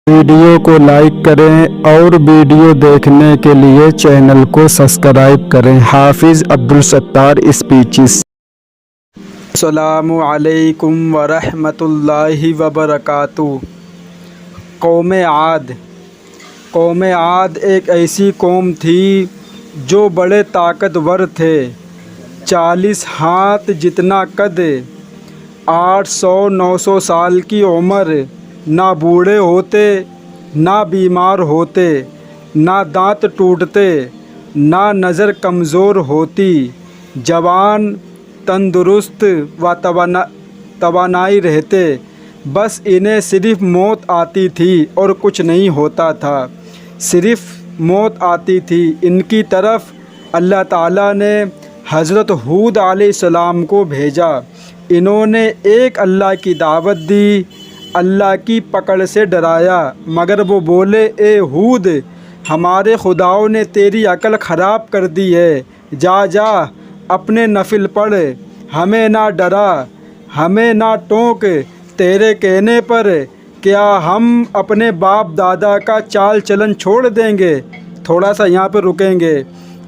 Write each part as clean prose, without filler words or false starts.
Video को like करें और वीडियो देखने के लिए चैनल को सब्सक्राइब करें। हाफिज़ अब्दुल सत्तार स्पीचेस। अस्सलामु अलैकुम वरहमतुल्लाहि वबरकातुहू। कौम आद एक ऐसी कौम थी जो बड़े ताकतवर थे। 40 हाथ जितना कद, 800-900 साल की उम्र। ना बूढ़े होते, ना बीमार होते, ना दांत टूटते, ना नज़र कमज़ोर होती। जवान, तंदुरुस्त व तवानाई रहते। बस इन्हें सिर्फ़ मौत आती थी और कुछ नहीं होता था। सिर्फ़ मौत आती थी। इनकी तरफ अल्लाह ताला ने हज़रत हूद अलैहिस्सलाम को भेजा। इन्होंने एक अल्लाह की दावत दी, अल्लाह की पकड़ से डराया, मगर वो बोले, ए हूद, हमारे खुदाओं ने तेरी अकल ख़राब कर दी है। जा जा अपने नफिल पढ़, हमें ना डरा, हमें ना टोक। तेरे कहने पर क्या हम अपने बाप दादा का चाल चलन छोड़ देंगे? थोड़ा सा यहाँ पर रुकेंगे।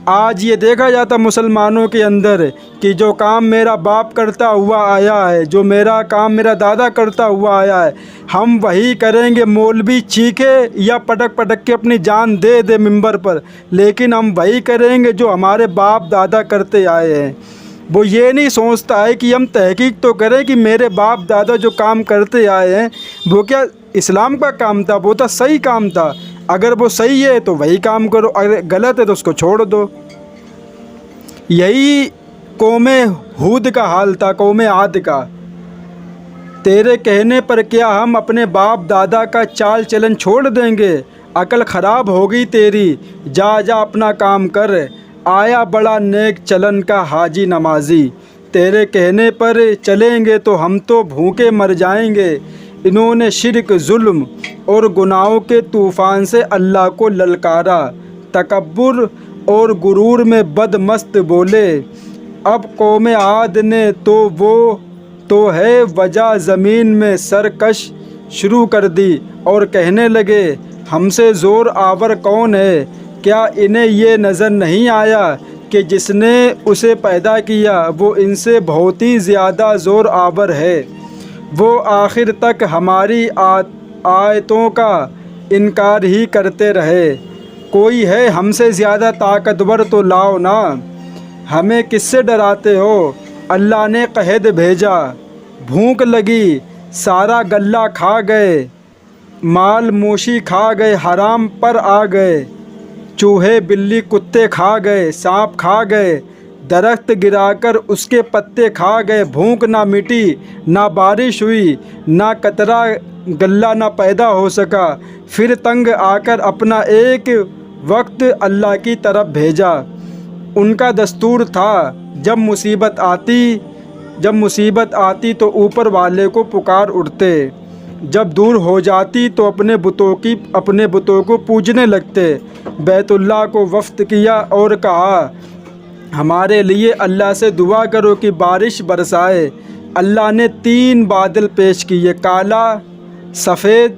आज ये देखा जाता मुसलमानों के अंदर कि जो काम मेरा बाप करता हुआ आया है, जो मेरा काम मेरा दादा करता हुआ आया है, हम वही करेंगे। मौलवी चीखे या पटक पटक के अपनी जान दे दे मिंबर पर, लेकिन हम वही करेंगे जो हमारे बाप दादा करते आए हैं। वो ये नहीं सोचता है कि हम तहकीक तो करें कि मेरे बाप दादा जो काम करते आए हैं वो क्या इस्लाम का काम था, वो तो सही काम था। अगर वो सही है तो वही काम करो, अगर गलत है तो उसको छोड़ दो। यही कौम हूद का हाल था, कौम आद का। तेरे कहने पर क्या हम अपने बाप दादा का चाल चलन छोड़ देंगे? अकल ख़राब हो गई तेरी, जा जा अपना काम कर। आया बड़ा नेक चलन का हाजी नमाजी, तेरे कहने पर चलेंगे तो हम तो भूखे मर जाएंगे। इन्होंने शिरक, जुल्म और गुनाहों के तूफ़ान से अल्लाह को ललकारा। तकब्बुर और गुरूर में बदमस्त बोले। अब कौम आद ने तो वो तो है वजह ज़मीन में सरकश शुरू कर दी और कहने लगे, हमसे ज़ोर आवर कौन है? क्या इन्हें ये नज़र नहीं आया कि जिसने उसे पैदा किया वो इनसे बहुत ही ज़्यादा ज़ोर आवर है? वो आखिर तक हमारी आयतों का इनकार ही करते रहे। कोई है हमसे ज़्यादा ताकतवर तो लाओ ना, हमें किससे डराते हो? अल्लाह ने कहद भेजा, भूख लगी, सारा गल्ला खा गए, माल मूशी खा गए, हराम पर आ गए। चूहे बिल्ली कुत्ते खा गए, सांप खा गए, दरख्त गिराकर उसके पत्ते खा गए। भूख ना मिटी, ना बारिश हुई, ना कतरा गल्ला ना पैदा हो सका। फिर तंग आकर अपना एक वक्त अल्लाह की तरफ भेजा। उनका दस्तूर था जब मुसीबत आती तो ऊपर वाले को पुकार उठते, जब दूर हो जाती तो अपने बुतों को पूजने लगते। बैतुल्लाह को वफ़्त किया और कहा, हमारे लिए अल्लाह से दुआ करो कि बारिश बरसाए। अल्लाह ने 3 बादल पेश किए, काला, सफ़ेद,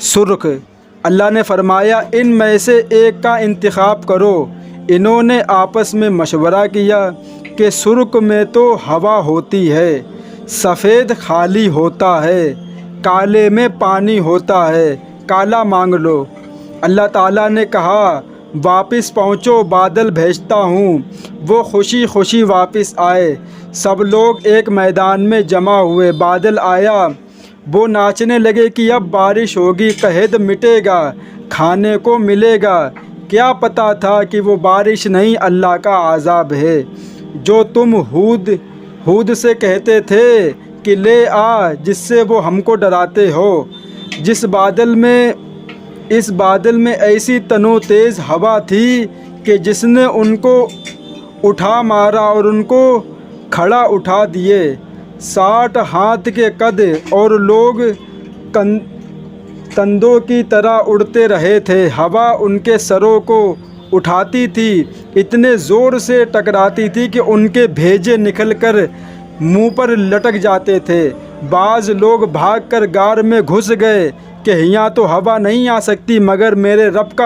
सुर्ख। अल्लाह ने फरमाया, इन में से एक का इंतखाब करो। इन्होंने आपस में मशवरा किया कि सुर्ख में तो हवा होती है, सफ़ेद खाली होता है, काले में पानी होता है, काला मांग लो। अल्लाह ताला ने कहा, वापस पहुँचो, बादल भेजता हूँ। वो खुशी खुशी वापस आए। सब लोग एक मैदान में जमा हुए। बादल आया, वो नाचने लगे कि अब बारिश होगी, कहद मिटेगा, खाने को मिलेगा। क्या पता था कि वो बारिश नहीं, अल्लाह का आज़ाब है। जो तुम हूद से कहते थे कि ले आ, जिससे वो हमको डराते हो। इस बादल में ऐसी तनो तेज़ हवा थी कि जिसने उनको उठा मारा और उनको खड़ा उठा दिए। 60 हाथ के कद और लोग तंदों की तरह उड़ते रहे थे। हवा उनके सरों को उठाती थी, इतने ज़ोर से टकराती थी कि उनके भेजे निकलकर मुंह पर लटक जाते थे। बाज़ लोग भागकर गार में घुस गए, کہ یہاں تو ہوا نہیں آ سکتی مگر میرے رب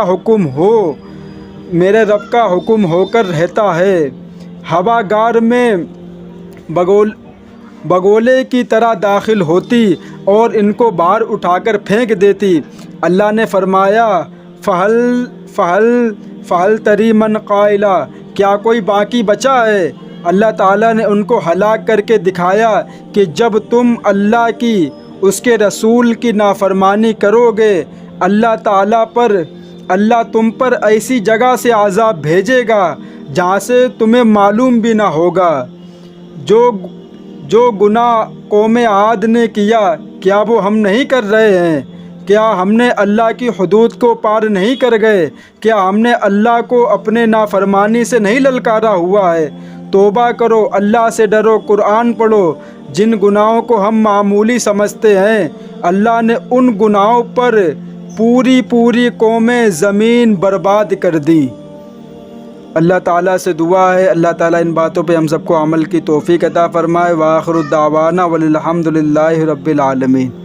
کا حکم ہو کر رہتا ہے۔ ہوا غار میں بگولے کی طرح داخل ہوتی اور ان کو باہر اٹھا کر پھینک دیتی۔ اللہ نے فرمایا فہل تری من قائلا، کیا کوئی باقی بچا ہے؟ اللہ تعالیٰ نے ان کو ہلاک کر کے دکھایا کہ جب تم اللہ کی اس کے رسول کی نافرمانی کرو گے اللہ تم پر ایسی جگہ سے عذاب بھیجے گا جہاں سے تمہیں معلوم بھی نہ ہوگا۔ جو گناہ قوم عاد نے کیا کیا وہ ہم نہیں کر رہے ہیں؟ کیا ہم نے اللہ کی حدود کو پار نہیں کر گئے؟ کیا ہم نے اللہ کو اپنے نافرمانی سے نہیں للکارا ہوا ہے؟ توبہ کرو، اللہ سے ڈرو، قرآن پڑھو۔ جن گناہوں کو ہم معمولی سمجھتے ہیں اللہ نے ان گناہوں پر پوری قومیں زمین برباد کر دی۔ اللہ تعالیٰ سے دعا ہے اللہ تعالیٰ ان باتوں پہ ہم سب کو عمل کی توفیق عطا فرمائے۔ وآخر الدعوانا والحمد للہ رب العالمین۔